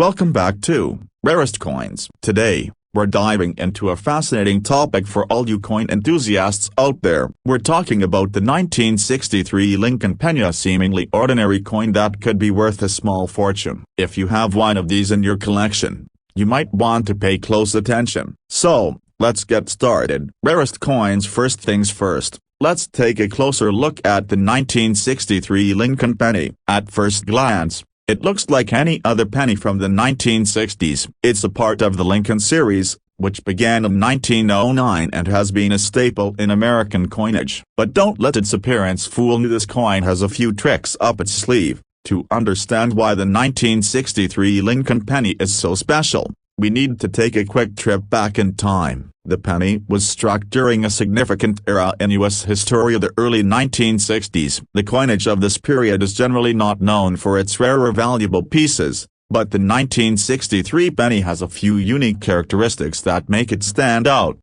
Welcome back to Rarest Coins. Today, we're diving into a fascinating topic for all you coin enthusiasts out there. We're talking about the 1963 Lincoln penny, a seemingly ordinary coin that could be worth a small fortune. If you have one of these in your collection, you might want to pay close attention. So, let's get started. Rarest coins. First things first, let's take a closer look at the 1963 Lincoln penny. At first glance, it looks like any other penny from the 1960s. It's a part of the Lincoln series, which began in 1909 and has been a staple in American coinage. But don't let its appearance fool you. This coin has a few tricks up its sleeve. To understand why the 1963 Lincoln penny is so special, we need to take a quick trip back in time. The penny was struck during a significant era in U.S. history, the early 1960s. The coinage of this period is generally not known for its rare or valuable pieces, but the 1963 penny has a few unique characteristics that make it stand out.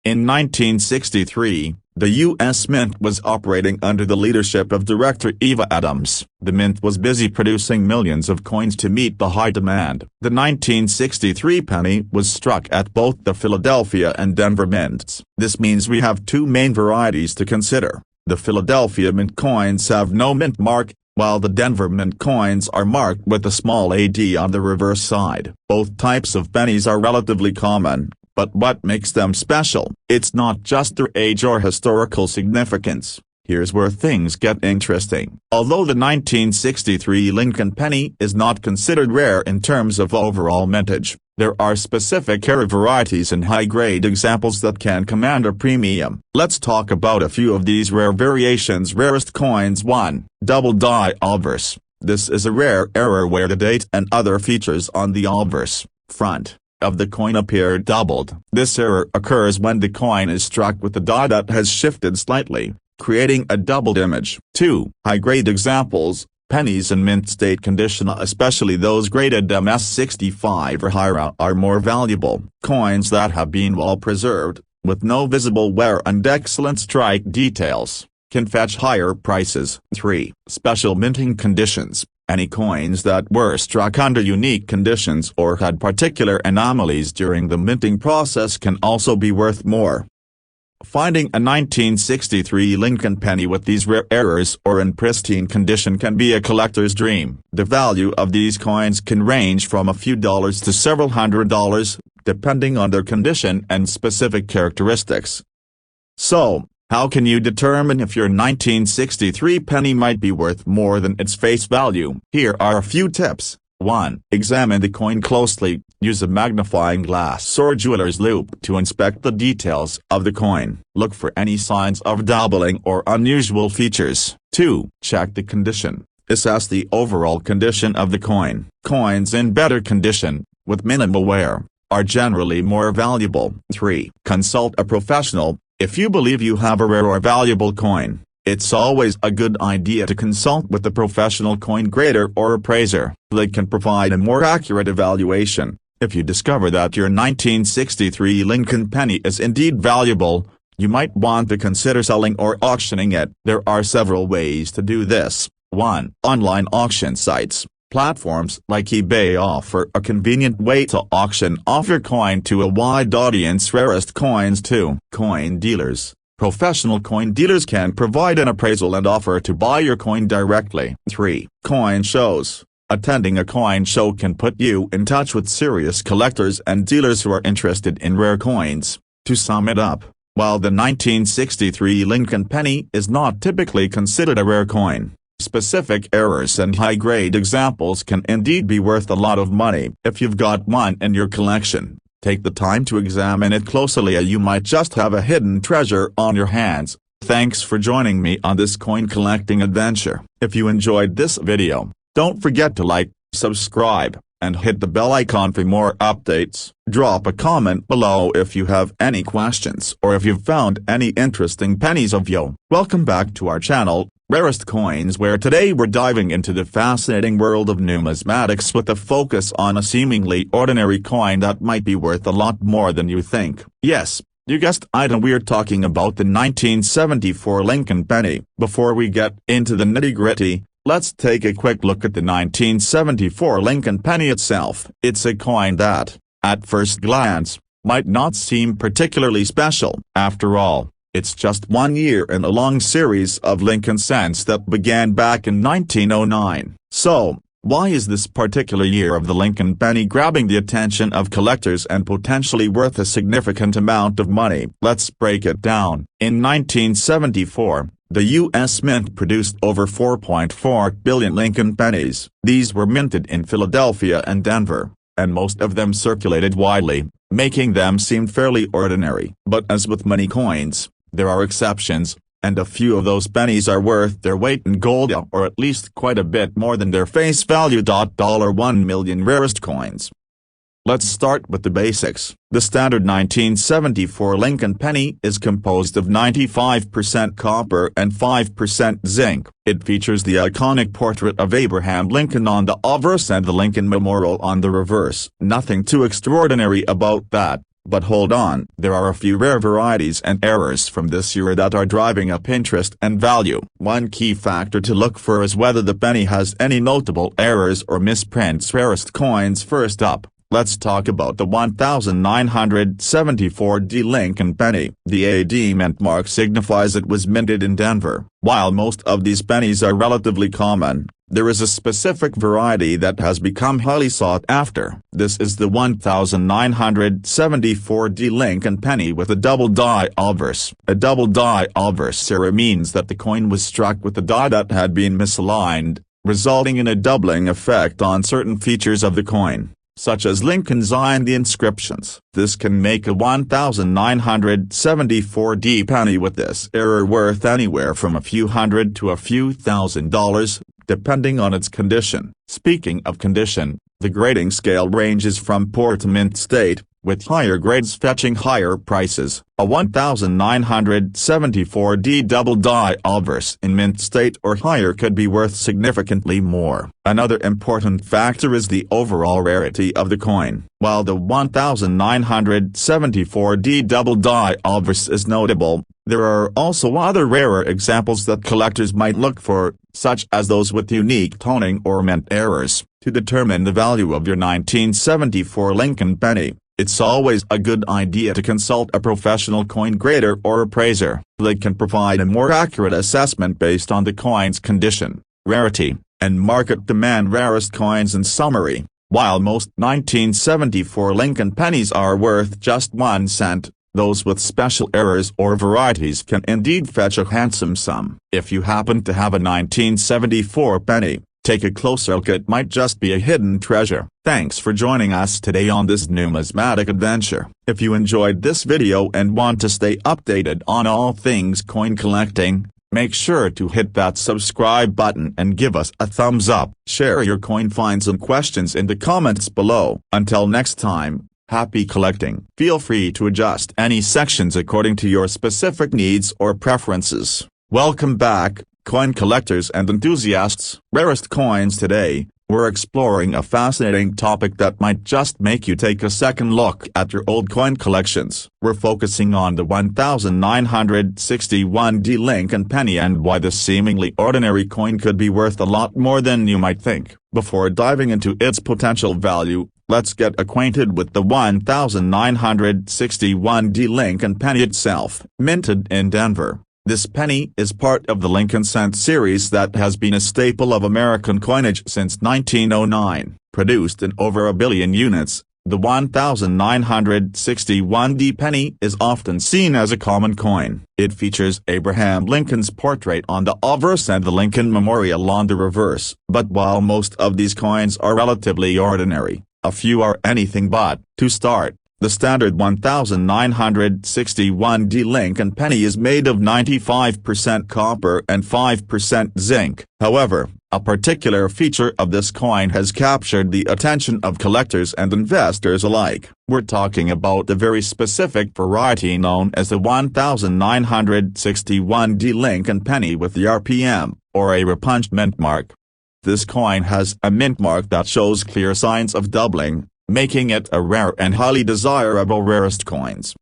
In 1963, the U.S. Mint was operating under the leadership of Director Eva Adams. The Mint was busy producing millions of coins to meet the high demand. The 1963 penny was struck at both the Philadelphia and Denver mints. This means we have two main varieties to consider. The Philadelphia Mint coins have no mint mark, while the Denver Mint coins are marked with a small AD on the reverse side. Both types of pennies are relatively common. But what makes them special? It's not just their age or historical significance. Here's where things get interesting. Although the 1963 Lincoln penny is not considered rare in terms of overall mintage, there are specific rare varieties and high-grade examples that can command a premium. Let's talk about a few of these rare variations. Rarest coins. 1. Double die obverse. This is a rare error where the date and other features on the obverse front of the coin appear doubled. This error occurs when the coin is struck with the die that has shifted slightly, creating a doubled image. 2. High-grade examples. Pennies in mint state condition, especially those graded MS65 or higher, are more valuable. Coins that have been well preserved, with no visible wear and excellent strike details, can fetch higher prices. 3. Special minting conditions. Any coins that were struck under unique conditions or had particular anomalies during the minting process can also be worth more. Finding a 1963 Lincoln penny with these rare errors or in pristine condition can be a collector's dream. The value of these coins can range from a few dollars to several $100s, depending on their condition and specific characteristics. So, how can you determine if your 1963 penny might be worth more than its face value? Here are a few tips. 1. Examine the coin closely. Use a magnifying glass or jeweler's loupe to inspect the details of the coin. Look for any signs of dabbling or unusual features. 2. Check the condition. Assess the overall condition of the coin. Coins in better condition, with minimal wear, are generally more valuable. 3. Consult a professional. If you believe you have a rare or valuable coin, it's always a good idea to consult with a professional coin grader or appraiser. They can provide a more accurate evaluation. If you discover that your 1963 Lincoln penny is indeed valuable, you might want to consider selling or auctioning it. There are several ways to do this. 1. Online auction sites. Platforms like eBay offer a convenient way to auction off your coin to a wide audience. Rarest coins. 2. Coin dealers. Professional coin dealers can provide an appraisal and offer to buy your coin directly. 3. Coin shows. Attending a coin show can put you in touch with serious collectors and dealers who are interested in rare coins. To sum it up, while the 1963 Lincoln penny is not typically considered a rare coin, specific errors and high-grade examples can indeed be worth a lot of money. If you've got one in your collection, take the time to examine it closely. You might just have a hidden treasure on your hands. Thanks for joining me on this coin collecting adventure. If you enjoyed this video, don't forget to like, subscribe, and hit the bell icon for more updates. Drop a comment below if you have any questions or if you've found any interesting pennies of yo. Welcome back to our channel, Rarest Coins, where today we're diving into the fascinating world of numismatics with a focus on a seemingly ordinary coin that might be worth a lot more than you think. Yes, you guessed it, and we're talking about the 1974 Lincoln penny. Before we get into the nitty-gritty, let's take a quick look at the 1974 Lincoln penny itself. It's a coin that, at first glance, might not seem particularly special. After all, it's just 1 year in a long series of Lincoln cents that began back in 1909. So, why is this particular year of the Lincoln penny grabbing the attention of collectors and potentially worth a significant amount of money? Let's break it down. In 1974, the U.S. Mint produced over 4.4 billion Lincoln pennies. These were minted in Philadelphia and Denver, and most of them circulated widely, making them seem fairly ordinary. But as with many coins, there are exceptions, and a few of those pennies are worth their weight in gold, or at least quite a bit more than their face value. $1 million rarest coins. Let's start with the basics. The standard 1974 Lincoln penny is composed of 95% copper and 5% zinc. It features the iconic portrait of Abraham Lincoln on the obverse and the Lincoln Memorial on the reverse. Nothing too extraordinary about that. But hold on, there are a few rare varieties and errors from this year that are driving up interest and value. One key factor to look for is whether the penny has any notable errors or misprints. Rarest coins. First up, let's talk about the 1974 Lincoln penny. The AD mint mark signifies it was minted in Denver. While most of these pennies are relatively common, there is a specific variety that has become highly sought after. This is the 1974 Lincoln penny with a double die obverse. A double die obverse error means that the coin was struck with a die that had been misaligned, resulting in a doubling effect on certain features of the coin, such as Lincoln's eye and the inscriptions. This can make a 1974 penny with this error worth anywhere from a few hundred to a few $1,000s, depending on its condition. Speaking of condition, the grading scale ranges from poor to mint state, with higher grades fetching higher prices. A 1974 double die obverse in mint state or higher could be worth significantly more. Another important factor is the overall rarity of the coin. While the 1974 double die obverse is notable, there are also other rarer examples that collectors might look for, such as those with unique toning or mint errors. To determine the value of your 1974 Lincoln penny, it's always a good idea to consult a professional coin grader or appraiser. They can provide a more accurate assessment based on the coin's condition, rarity, and market demand. Rarest coins. In summary, while most 1974 Lincoln pennies are worth just 1 cent, those with special errors or varieties can indeed fetch a handsome sum. If you happen to have a 1974 penny, take a closer look. It might just be a hidden treasure. Thanks for joining us today on this numismatic adventure. If you enjoyed this video and want to stay updated on all things coin collecting, make sure to hit that subscribe button and give us a thumbs up. Share your coin finds and questions in the comments below. Until next time, happy collecting. Feel free to adjust any sections according to your specific needs or preferences. Welcome back, coin collectors and enthusiasts. Rarest coins. Today, we're exploring a fascinating topic that might just make you take a second look at your old coin collections. We're focusing on the 1961 Lincoln penny and why this seemingly ordinary coin could be worth a lot more than you might think. Before diving into its potential value, let's get acquainted with the 1961 Lincoln penny itself. Minted in Denver, this penny is part of the Lincoln cent series that has been a staple of American coinage since 1909. Produced in over a billion units, the 1961 penny is often seen as a common coin. It features Abraham Lincoln's portrait on the obverse and the Lincoln Memorial on the reverse. But while most of these coins are relatively ordinary, a few are anything but. To start, the standard 1961 Lincoln penny is made of 95% copper and 5% zinc. However, a particular feature of this coin has captured the attention of collectors and investors alike. We're talking about the very specific variety known as the 1961 Lincoln penny with the RPM, or a repunched mint mark. This coin has a mint mark that shows clear signs of doubling, making it a rare and highly desirable rarest coins.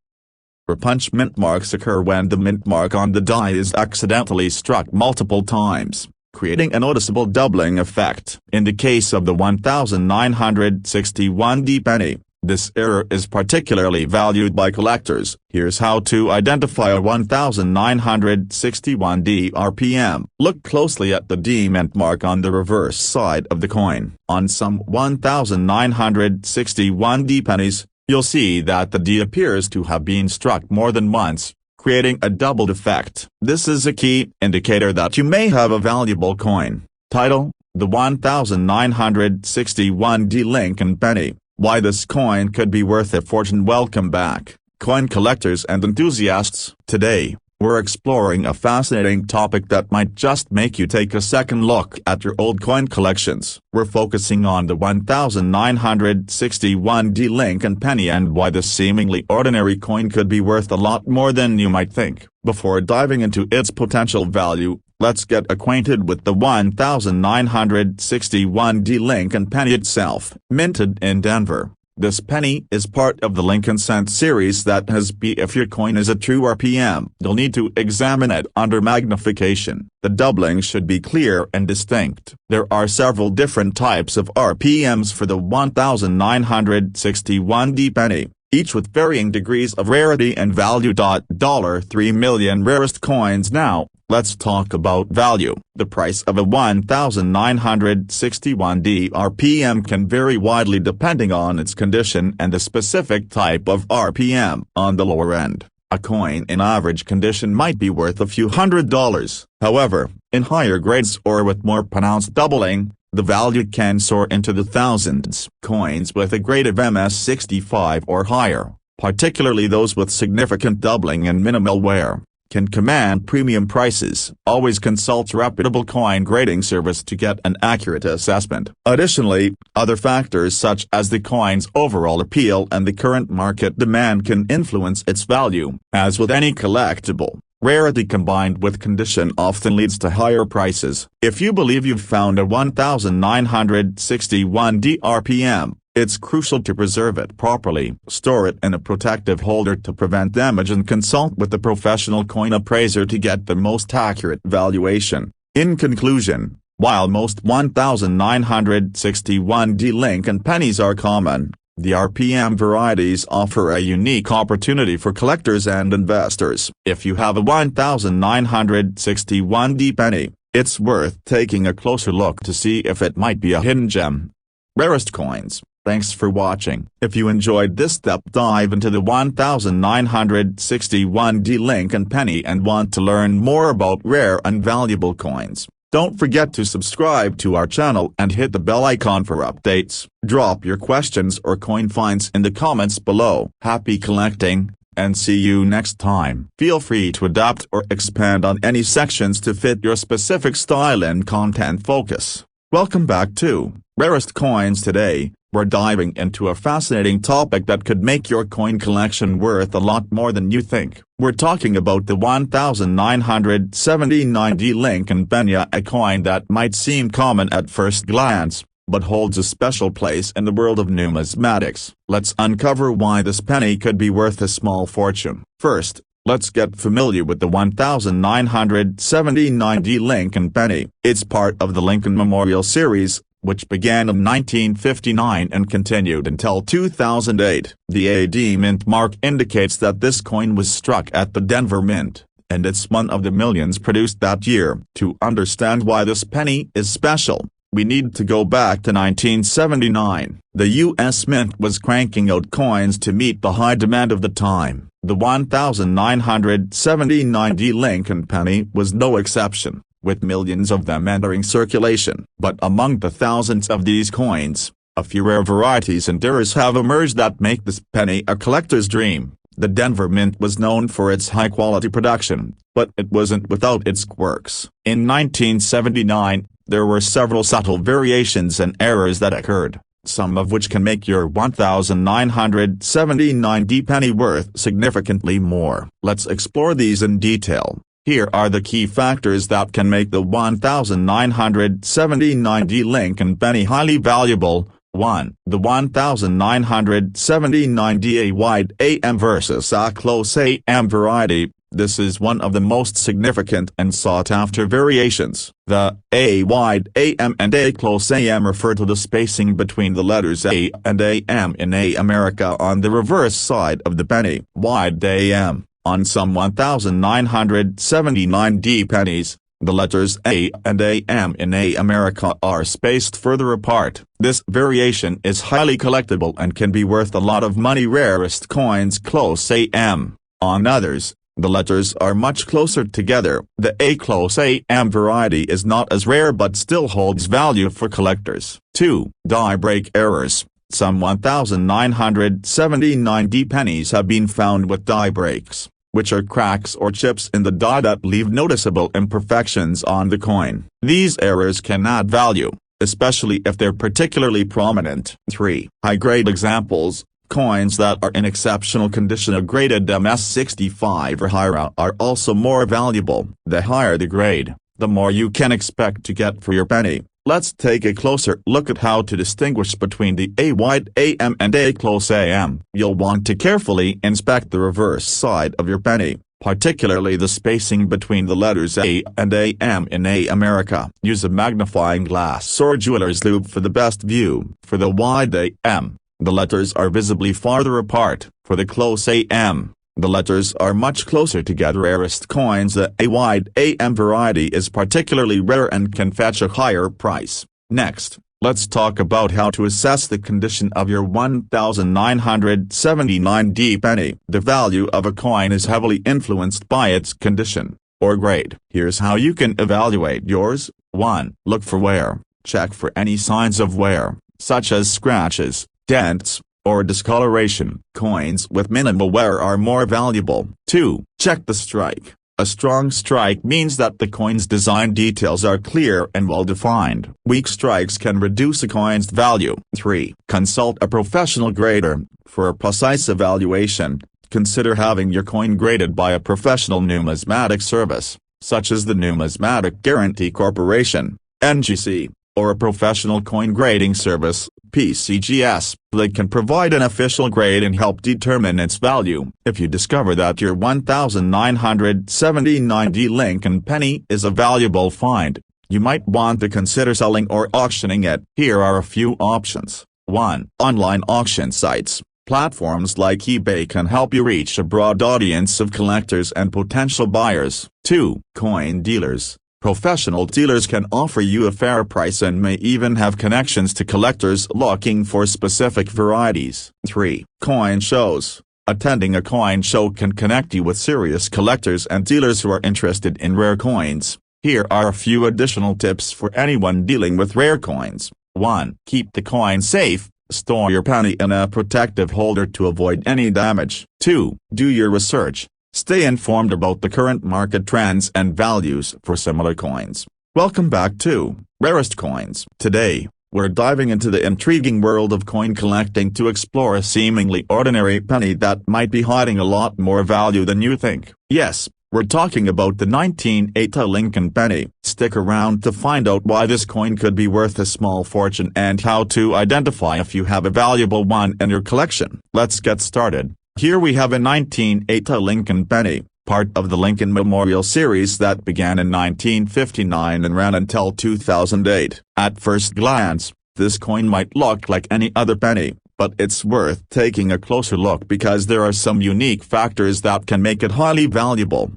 Repunch mint marks occur when the mint mark on the die is accidentally struck multiple times, creating a noticeable doubling effect. In the case of the 1961D penny, this error is particularly valued by collectors. Here's how to identify a 1961D RPM. Look closely at the D mint mark on the reverse side of the coin. On some 1961D pennies, you'll see that the D appears to have been struck more than once, creating a doubled effect. This is a key indicator that you may have a valuable coin. Title: The 1961D Lincoln Penny. Why this coin could be worth a fortune. Welcome back, coin collectors and enthusiasts. Today, we're exploring a fascinating topic that might just make you take a second look at your old coin collections. We're focusing on the 1961D Lincoln penny and why this seemingly ordinary coin could be worth a lot more than you might think. Before diving into its potential value, let's get acquainted with the 1961D Lincoln penny itself. Minted in Denver, this penny is part of the Lincoln Cent series that has B. If your coin is a true RPM, you'll need to examine it under magnification. The doubling should be clear and distinct. There are several different types of RPMs for the 1961D penny, each with varying degrees of rarity and value. 3 million rarest coins. Now, let's talk about value. The price of a 1961D RPM can vary widely depending on its condition and the specific type of RPM. On the lower end, a coin in average condition might be worth a few $100s. However, in higher grades or with more pronounced doubling, the value can soar into the thousands. Coins with a grade of MS65 or higher, particularly those with significant doubling and minimal wear, can command premium prices. Always consult a reputable coin grading service to get an accurate assessment. Additionally, other factors such as the coin's overall appeal and the current market demand can influence its value. As with any collectible, rarity combined with condition often leads to higher prices. If you believe you've found a 1961D RPM, it's crucial to preserve it properly. Store it in a protective holder to prevent damage and consult with a professional coin appraiser to get the most accurate valuation. In conclusion, while most 1961D Lincoln pennies are common, the RPM varieties offer a unique opportunity for collectors and investors. If you have a 1961D penny, it's worth taking a closer look to see if it might be a hidden gem. Rarest coins. Thanks for watching. If you enjoyed this deep dive into the 1961D Lincoln penny and want to learn more about rare and valuable coins, don't forget to subscribe to our channel and hit the bell icon for updates. Drop your questions or coin finds in the comments below. Happy collecting, and see you next time. Feel free to adapt or expand on any sections to fit your specific style and content focus. Welcome back to Rarest Coins. Today, we're diving into a fascinating topic that could make your coin collection worth a lot more than you think. We're talking about the 1979D Lincoln penny, a coin that might seem common at first glance, but holds a special place in the world of numismatics. Let's uncover why this penny could be worth a small fortune. First, let's get familiar with the 1979D Lincoln penny. It's part of the Lincoln Memorial series, which began in 1959 and continued until 2008. The AD mint mark indicates that this coin was struck at the Denver Mint, and it's one of the millions produced that year. To understand why this penny is special, we need to go back to 1979. The U.S. Mint was cranking out coins to meet the high demand of the time. The 1979D Lincoln penny was no exception, with millions of them entering circulation. But among the thousands of these coins, a few rare varieties and errors have emerged that make this penny a collector's dream. The Denver Mint was known for its high-quality production, but it wasn't without its quirks. In 1979, there were several subtle variations and errors that occurred, some of which can make your 1979D penny worth significantly more. Let's explore these in detail. Here are the key factors that can make the 1979D Lincoln penny highly valuable. 1. The 1979D a wide AM versus a close AM variety. This is one of the most significant and sought-after variations. The A wide AM and A close AM refer to the spacing between the letters A and AM in A America on the reverse side of the penny. Wide AM. On some 1,979 pennies, the letters A and AM in A America are spaced further apart. This variation is highly collectible and can be worth a lot of money. Rarest coins close AM. On others, the letters are much closer together. The A close AM variety is not as rare but still holds value for collectors. 2. Die break errors. Some 1,979 pennies have been found with die breaks, which are cracks or chips in the die that leave noticeable imperfections on the coin. These errors can add value, especially if they're particularly prominent. 3. High-grade examples. Coins that are in exceptional condition, a graded MS65 or higher, are also more valuable. The higher the grade, the more you can expect to get for your penny. Let's take a closer look at how to distinguish between the A wide AM and A close AM. You'll want to carefully inspect the reverse side of your penny, particularly the spacing between the letters A and AM in A America. Use a magnifying glass or jeweler's loupe for the best view. For the wide AM, the letters are visibly farther apart. For the close AM, the letters are much closer together. Rarest coins. The A wide AM variety is particularly rare and can fetch a higher price. Next, let's talk about how to assess the condition of your 1,979 penny. The value of a coin is heavily influenced by its condition, or grade. Here's how you can evaluate yours. 1. Look for wear. Check for any signs of wear, such as scratches, dents, or discoloration. Coins with minimal wear are more valuable. 2. Check the strike. A strong strike means that the coin's design details are clear and well defined. Weak strikes can reduce a coin's value. 3. Consult a professional grader. For a precise evaluation, consider having your coin graded by a professional numismatic service, such as the Numismatic Guarantee Corporation, NGC, or a professional coin grading service, PCGS. They can provide an official grade and help determine its value. If you discover that your 1,979 Lincoln penny is a valuable find, you might want to consider selling or auctioning it. Here are a few options. 1. Online auction sites. Platforms like eBay can help you reach a broad audience of collectors and potential buyers. 2. Coin dealers. Professional dealers can offer you a fair price and may even have connections to collectors looking for specific varieties. 3. Coin shows. Attending a coin show can connect you with serious collectors and dealers who are interested in rare coins. Here are a few additional tips for anyone dealing with rare coins. 1. Keep the coin safe. Store your penny in a protective holder to avoid any damage. 2. Do your research. Stay informed about the current market trends and values for similar coins. Welcome back to Rarest Coins. Today, we're diving into the intriguing world of coin collecting to explore a seemingly ordinary penny that might be hiding a lot more value than you think. Yes, we're talking about the 1980 Lincoln penny. Stick around to find out why this coin could be worth a small fortune and how to identify if you have a valuable one in your collection. Let's get started. Here we have a 1980 Lincoln penny, part of the Lincoln Memorial series that began in 1959 and ran until 2008. At first glance, this coin might look like any other penny, but it's worth taking a closer look because there are some unique factors that can make it highly valuable.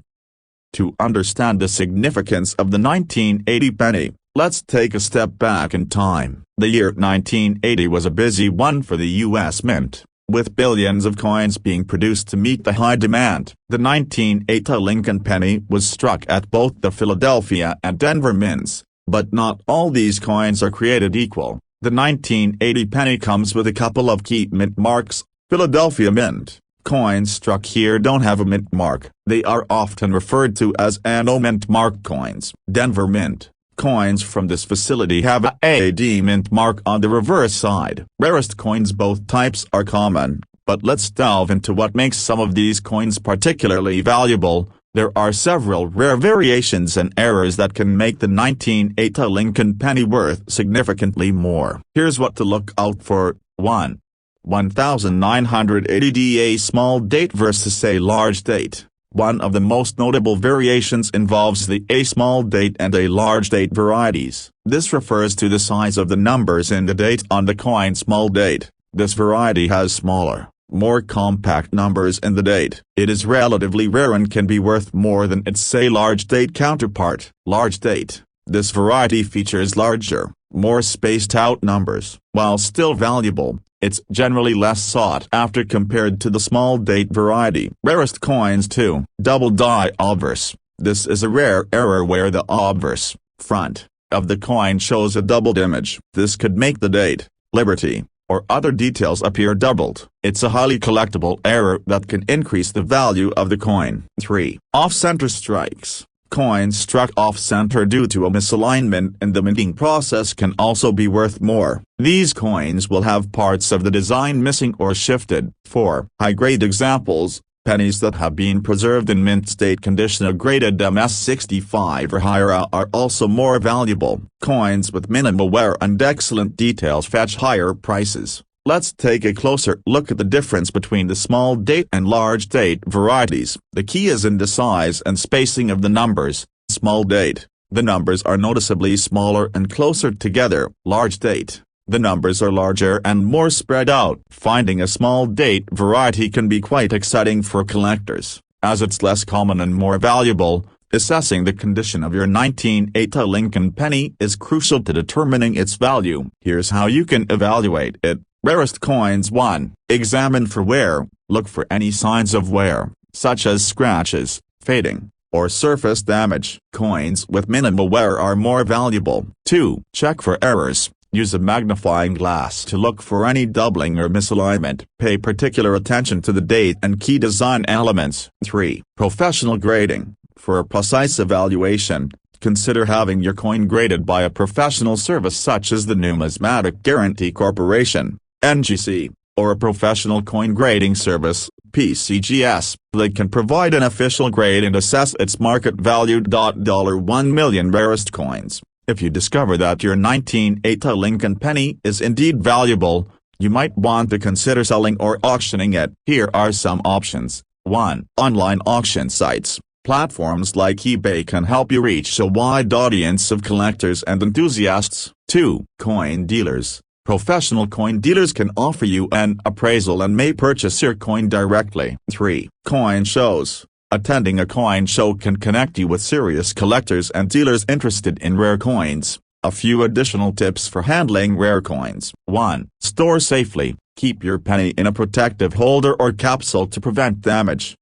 To understand the significance of the 1980 penny, let's take a step back in time. The year 1980 was a busy one for the U.S. Mint, with billions of coins being produced to meet the high demand. The 1980 Lincoln penny was struck at both the Philadelphia and Denver mints, but not all these coins are created equal. The 1980 penny comes with a couple of key mint marks. Philadelphia Mint. Coins struck here don't have a mint mark. They are often referred to as aone mint mark coins. Denver Mint. Coins from this facility have a AD mint mark on the reverse side. Rarest coins. Both types are common, but let's delve into what makes some of these coins particularly valuable. There are several rare variations and errors that can make the 1980 Lincoln penny worth significantly more. Here's what to look out for. 1. 1980 a small date versus a large date. One of the most notable variations involves the a small date and a large date varieties. This refers to the size of the numbers in the date on the coin small date. This variety has smaller, more compact numbers in the date. It is relatively rare and can be worth more than its say large date counterpart. Large date. This variety features larger, more spaced out numbers. While still valuable, it's generally less sought after compared to the small date variety. Rarest coins 2. Double die obverse. This is a rare error where the obverse, front, of the coin shows a doubled image. This could make the date, liberty, or other details appear doubled. It's a highly collectible error that can increase the value of the coin. 3. Off-center strikes. Coins struck off-center due to a misalignment in the minting process can also be worth more. These coins will have parts of the design missing or shifted. 4. High-grade examples. Pennies that have been preserved in mint state condition graded MS65 or higher are also more valuable. Coins with minimal wear and excellent details fetch higher prices. Let's take a closer look at the difference between the small date and large date varieties. The key is in the size and spacing of the numbers. Small date. The numbers are noticeably smaller and closer together. Large date. The numbers are larger and more spread out. Finding a small date variety can be quite exciting for collectors, as it's less common and more valuable. Assessing the condition of your 1980 Lincoln penny is crucial to determining its value. Here's how you can evaluate it. Rarest coins 1. Examine for wear. Look for any signs of wear, such as scratches, fading, or surface damage. Coins with minimal wear are more valuable. 2. Check for errors. Use a magnifying glass to look for any doubling or misalignment. Pay particular attention to the date and key design elements. 3. Professional grading. For a precise evaluation, consider having your coin graded by a professional service such as the Numismatic Guarantee Corporation, NGC, or a professional coin grading service, PCGS. They can provide an official grade and assess its market value. $1 million rarest coins. If you discover that your 1980 Lincoln penny is indeed valuable, you might want to consider selling or auctioning it. Here are some options. 1. Online auction sites. Platforms like eBay can help you reach a wide audience of collectors and enthusiasts. 2. Coin dealers. Professional coin dealers can offer you an appraisal and may purchase your coin directly. 3. Coin shows. Attending a coin show can connect you with serious collectors and dealers interested in rare coins. A few additional tips for handling rare coins. 1. Store safely. Keep your penny in a protective holder or capsule to prevent damage.